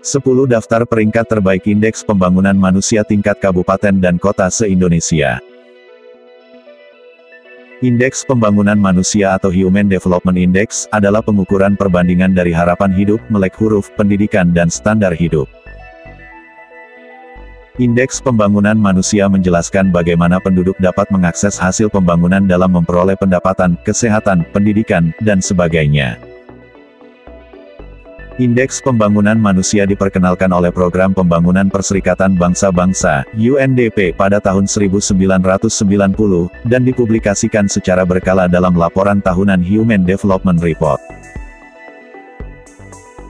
10 daftar peringkat terbaik Indeks Pembangunan Manusia tingkat kabupaten dan kota se-Indonesia. Indeks Pembangunan Manusia atau Human Development Index adalah pengukuran perbandingan dari harapan hidup, melek huruf, pendidikan dan standar hidup. Indeks Pembangunan Manusia menjelaskan bagaimana penduduk dapat mengakses hasil pembangunan dalam memperoleh pendapatan, kesehatan, pendidikan, dan sebagainya. Indeks Pembangunan Manusia diperkenalkan oleh Program Pembangunan Perserikatan Bangsa-Bangsa, UNDP, pada tahun 1990, dan dipublikasikan secara berkala dalam laporan tahunan Human Development Report.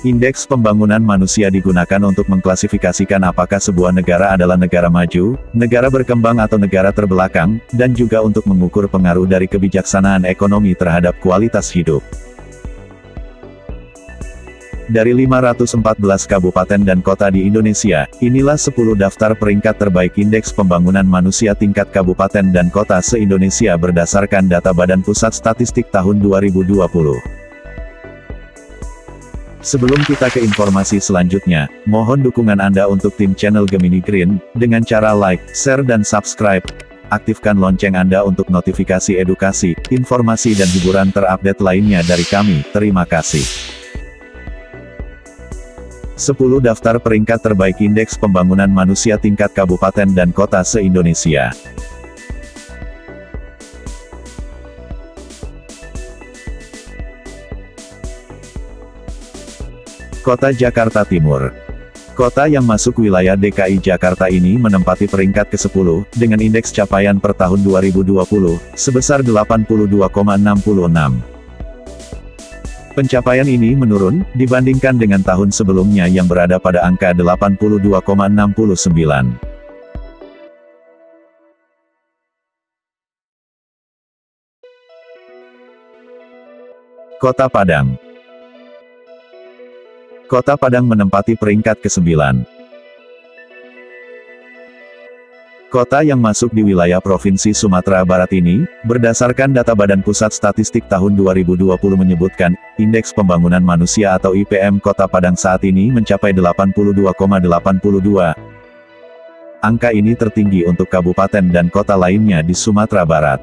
Indeks Pembangunan Manusia digunakan untuk mengklasifikasikan apakah sebuah negara adalah negara maju, negara berkembang atau negara terbelakang, dan juga untuk mengukur pengaruh dari kebijaksanaan ekonomi terhadap kualitas hidup. Dari 514 kabupaten dan kota di Indonesia, inilah 10 daftar peringkat terbaik Indeks Pembangunan Manusia tingkat kabupaten dan kota se-Indonesia berdasarkan data Badan Pusat Statistik tahun 2020. Sebelum kita ke informasi selanjutnya, mohon dukungan Anda untuk tim channel Gemini Green, dengan cara like, share dan subscribe. Aktifkan lonceng Anda untuk notifikasi edukasi, informasi dan hiburan terupdate lainnya dari kami. Terima kasih. 10 daftar peringkat terbaik Indeks Pembangunan Manusia tingkat kabupaten dan kota se-Indonesia. Kota Jakarta Timur. Kota yang masuk wilayah DKI Jakarta ini menempati peringkat ke-10, dengan indeks capaian per tahun 2020, sebesar 82,66. Pencapaian ini menurun, dibandingkan dengan tahun sebelumnya yang berada pada angka 82,69. Kota Padang. Kota Padang menempati peringkat ke-9. Kota yang masuk di wilayah Provinsi Sumatera Barat ini, berdasarkan data Badan Pusat Statistik tahun 2020 menyebutkan, Indeks Pembangunan Manusia atau IPM Kota Padang saat ini mencapai 82,82. Angka ini tertinggi untuk kabupaten dan kota lainnya di Sumatera Barat.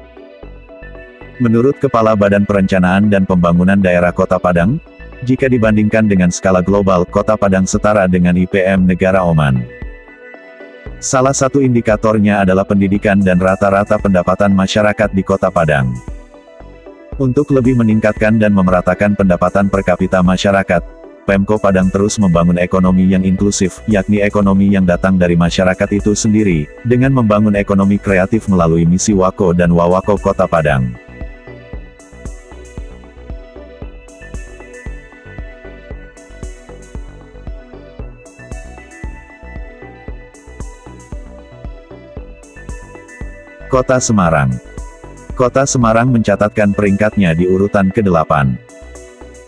Menurut Kepala Badan Perencanaan dan Pembangunan Daerah Kota Padang, jika dibandingkan dengan skala global, Kota Padang setara dengan IPM negara Oman. Salah satu indikatornya adalah pendidikan dan rata-rata pendapatan masyarakat di Kota Padang. Untuk lebih meningkatkan dan memeratakan pendapatan per kapita masyarakat, Pemko Padang terus membangun ekonomi yang inklusif, yakni ekonomi yang datang dari masyarakat itu sendiri, dengan membangun ekonomi kreatif melalui misi Wako dan Wawako Kota Padang. Kota Semarang. Kota Semarang mencatatkan peringkatnya di urutan ke-8.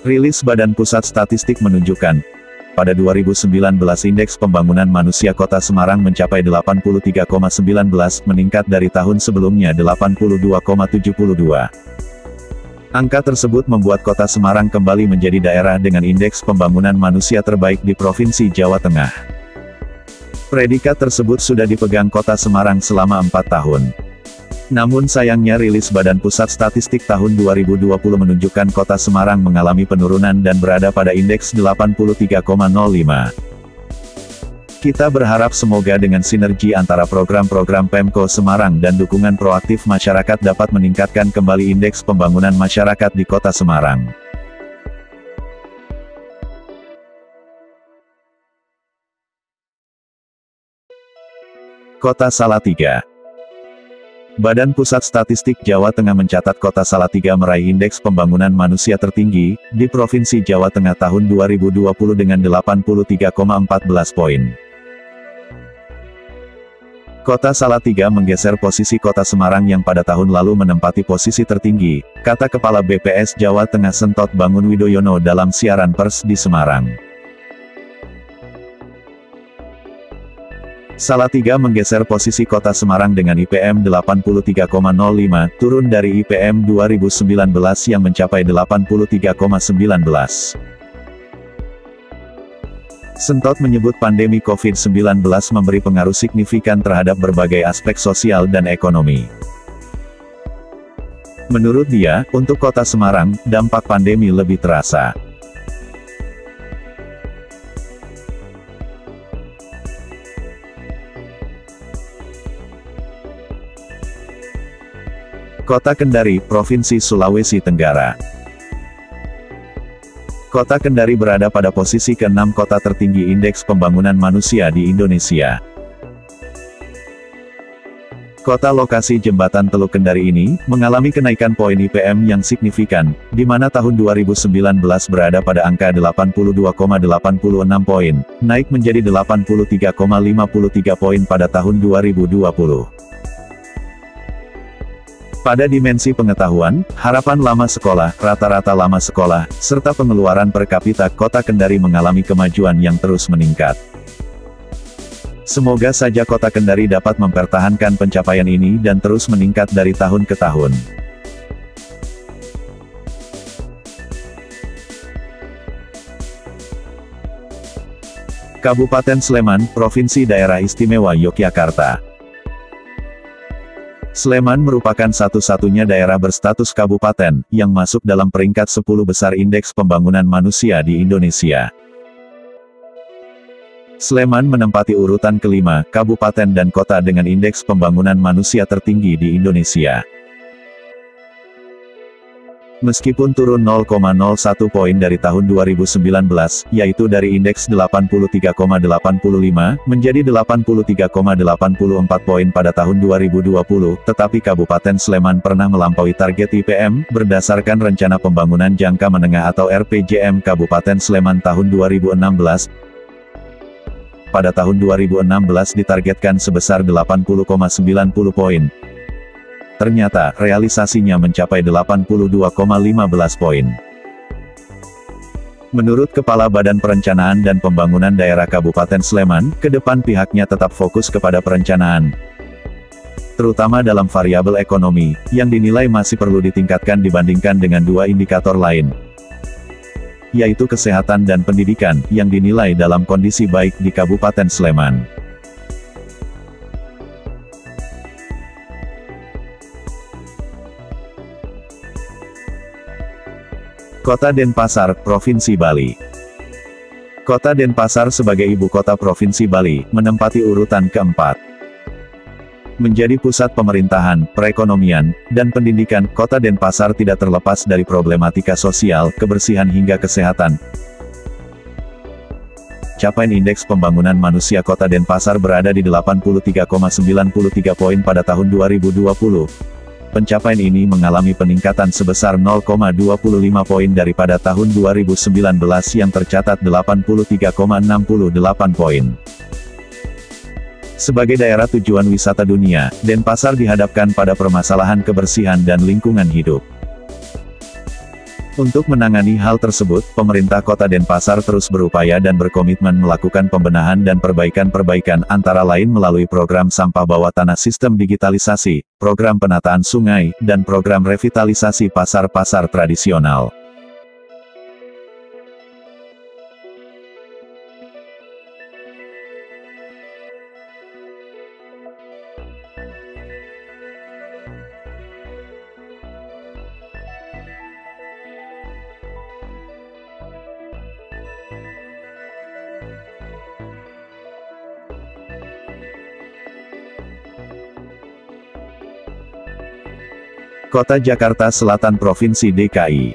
Rilis Badan Pusat Statistik menunjukkan, pada 2019 Indeks Pembangunan Manusia Kota Semarang mencapai 83,19, meningkat dari tahun sebelumnya 82,72. Angka tersebut membuat Kota Semarang kembali menjadi daerah dengan Indeks Pembangunan Manusia terbaik di Provinsi Jawa Tengah. Predikat tersebut sudah dipegang Kota Semarang selama 4 tahun. Namun sayangnya rilis Badan Pusat Statistik tahun 2020 menunjukkan Kota Semarang mengalami penurunan dan berada pada indeks 83,05. Kita berharap semoga dengan sinergi antara program-program Pemko Semarang dan dukungan proaktif masyarakat dapat meningkatkan kembali indeks pembangunan masyarakat di Kota Semarang. Kota Salatiga. Badan Pusat Statistik Jawa Tengah mencatat Kota Salatiga meraih Indeks Pembangunan Manusia tertinggi di Provinsi Jawa Tengah tahun 2020 dengan 83,14 poin. Kota Salatiga menggeser posisi Kota Semarang yang pada tahun lalu menempati posisi tertinggi, kata Kepala BPS Jawa Tengah Sentot Bangun Widoyono dalam siaran pers di Semarang. Salatiga menggeser posisi Kota Semarang dengan IPM 83,05, turun dari IPM 2019 yang mencapai 83,19. Sentot menyebut pandemi COVID-19 memberi pengaruh signifikan terhadap berbagai aspek sosial dan ekonomi. Menurut dia, untuk Kota Semarang, dampak pandemi lebih terasa. Kota Kendari, Provinsi Sulawesi Tenggara. Kota Kendari berada pada posisi ke-6 kota tertinggi Indeks Pembangunan Manusia di Indonesia. Kota lokasi Jembatan Teluk Kendari ini, mengalami kenaikan poin IPM yang signifikan, di mana tahun 2019 berada pada angka 82,86 poin, naik menjadi 83,53 poin pada tahun 2020. Pada dimensi pengetahuan, harapan lama sekolah, rata-rata lama sekolah, serta pengeluaran per kapita, Kota Kendari mengalami kemajuan yang terus meningkat. Semoga saja Kota Kendari dapat mempertahankan pencapaian ini dan terus meningkat dari tahun ke tahun. Kabupaten Sleman, Provinsi Daerah Istimewa Yogyakarta. Sleman merupakan satu-satunya daerah berstatus kabupaten, yang masuk dalam peringkat 10 besar Indeks Pembangunan Manusia di Indonesia. Sleman menempati urutan kelima, kabupaten dan kota dengan Indeks Pembangunan Manusia tertinggi di Indonesia. Meskipun turun 0,01 poin dari tahun 2019, yaitu dari indeks 83,85, menjadi 83,84 poin pada tahun 2020, tetapi Kabupaten Sleman pernah melampaui target IPM, berdasarkan Rencana Pembangunan Jangka Menengah atau RPJM Kabupaten Sleman tahun 2016. Pada tahun 2016 ditargetkan sebesar 80,90 poin. Ternyata, realisasinya mencapai 82,15 poin. Menurut Kepala Badan Perencanaan dan Pembangunan Daerah Kabupaten Sleman, ke depan pihaknya tetap fokus kepada perencanaan, terutama dalam variabel ekonomi, yang dinilai masih perlu ditingkatkan dibandingkan dengan dua indikator lain, yaitu kesehatan dan pendidikan, yang dinilai dalam kondisi baik di Kabupaten Sleman. Kota Denpasar, Provinsi Bali. Kota Denpasar sebagai ibu kota Provinsi Bali, menempati urutan keempat. Menjadi pusat pemerintahan, perekonomian, dan pendidikan, Kota Denpasar tidak terlepas dari problematika sosial, kebersihan hingga kesehatan. Capaian Indeks Pembangunan Manusia Kota Denpasar berada di 83,93 poin pada tahun 2020. Pencapaian ini mengalami peningkatan sebesar 0,25 poin daripada tahun 2019 yang tercatat 83,68 poin. Sebagai daerah tujuan wisata dunia, Denpasar dihadapkan pada permasalahan kebersihan dan lingkungan hidup. Untuk menangani hal tersebut, pemerintah Kota Denpasar terus berupaya dan berkomitmen melakukan pembenahan dan perbaikan-perbaikan, antara lain melalui program sampah bawah tanah, sistem digitalisasi, program penataan sungai, dan program revitalisasi pasar-pasar tradisional. Kota Jakarta Selatan, Provinsi DKI.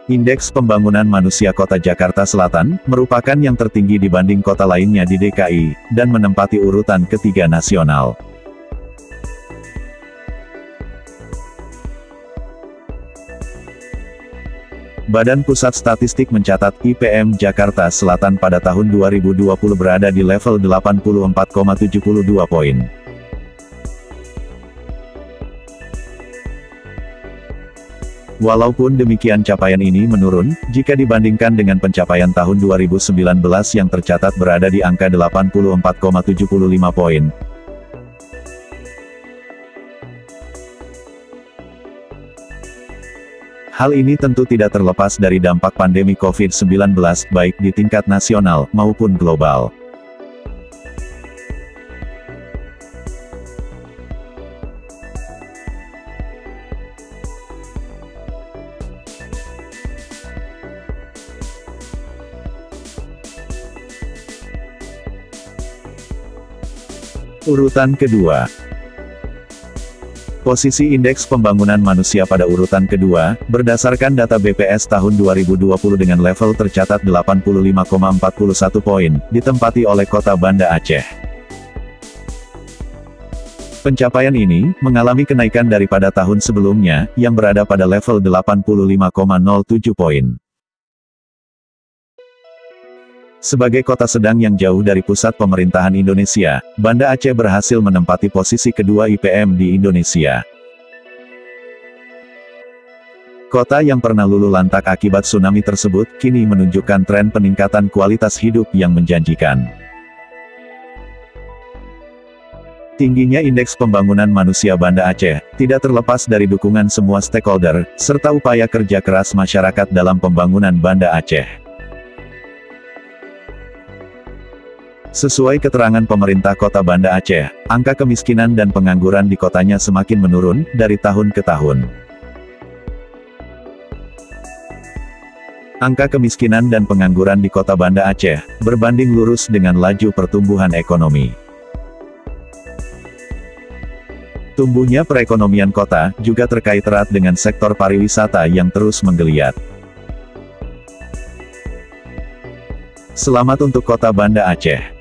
Indeks Pembangunan Manusia Kota Jakarta Selatan, merupakan yang tertinggi dibanding kota lainnya di DKI, dan menempati urutan ketiga nasional. Badan Pusat Statistik mencatat, IPM Jakarta Selatan pada tahun 2020 berada di level 84,72 poin. Walaupun demikian, capaian ini menurun, jika dibandingkan dengan pencapaian tahun 2019 yang tercatat berada di angka 84,75 poin. Hal ini tentu tidak terlepas dari dampak pandemi COVID-19, baik di tingkat nasional maupun global. Urutan kedua. Posisi Indeks Pembangunan Manusia pada urutan kedua, berdasarkan data BPS tahun 2020 dengan level tercatat 85,41 poin, ditempati oleh Kota Banda Aceh. Pencapaian ini, mengalami kenaikan daripada tahun sebelumnya, yang berada pada level 85,07 poin. Sebagai kota sedang yang jauh dari pusat pemerintahan Indonesia, Banda Aceh berhasil menempati posisi kedua IPM di Indonesia. Kota yang pernah luluh lantak akibat tsunami tersebut, kini menunjukkan tren peningkatan kualitas hidup yang menjanjikan. Tingginya Indeks Pembangunan Manusia Banda Aceh, tidak terlepas dari dukungan semua stakeholder, serta upaya kerja keras masyarakat dalam pembangunan Banda Aceh. Sesuai keterangan pemerintah Kota Banda Aceh, angka kemiskinan dan pengangguran di kotanya semakin menurun, dari tahun ke tahun. Angka kemiskinan dan pengangguran di Kota Banda Aceh, berbanding lurus dengan laju pertumbuhan ekonomi. Tumbuhnya perekonomian kota, juga terkait erat dengan sektor pariwisata yang terus menggeliat. Selamat untuk Kota Banda Aceh.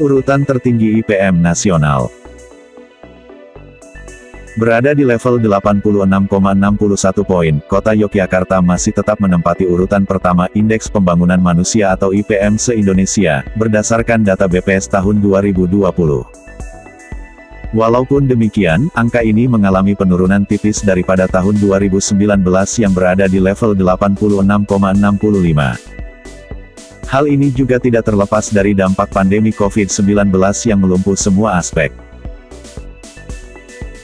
Urutan tertinggi IPM nasional. Berada di level 86,61 poin, Kota Yogyakarta masih tetap menempati urutan pertama Indeks Pembangunan Manusia atau IPM se-Indonesia, berdasarkan data BPS tahun 2020. Walaupun demikian, angka ini mengalami penurunan tipis daripada tahun 2019 yang berada di level 86,65. Hal ini juga tidak terlepas dari dampak pandemi COVID-19 yang melumpuh semua aspek.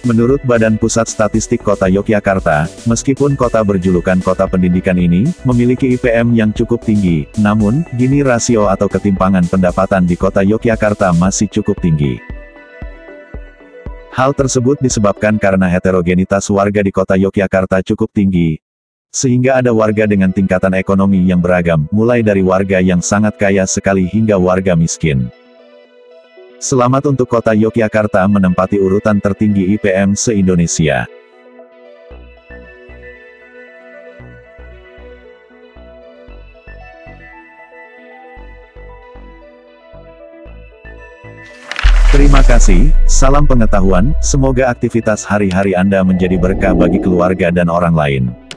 Menurut Badan Pusat Statistik Kota Yogyakarta, meskipun kota berjulukan kota pendidikan ini, memiliki IPM yang cukup tinggi, namun, Gini rasio atau ketimpangan pendapatan di Kota Yogyakarta masih cukup tinggi. Hal tersebut disebabkan karena heterogenitas warga di Kota Yogyakarta cukup tinggi, sehingga ada warga dengan tingkatan ekonomi yang beragam, mulai dari warga yang sangat kaya sekali hingga warga miskin. Selamat untuk Kota Yogyakarta menempati urutan tertinggi IPM se-Indonesia. Terima kasih, salam pengetahuan, semoga aktivitas hari-hari Anda menjadi berkah bagi keluarga dan orang lain.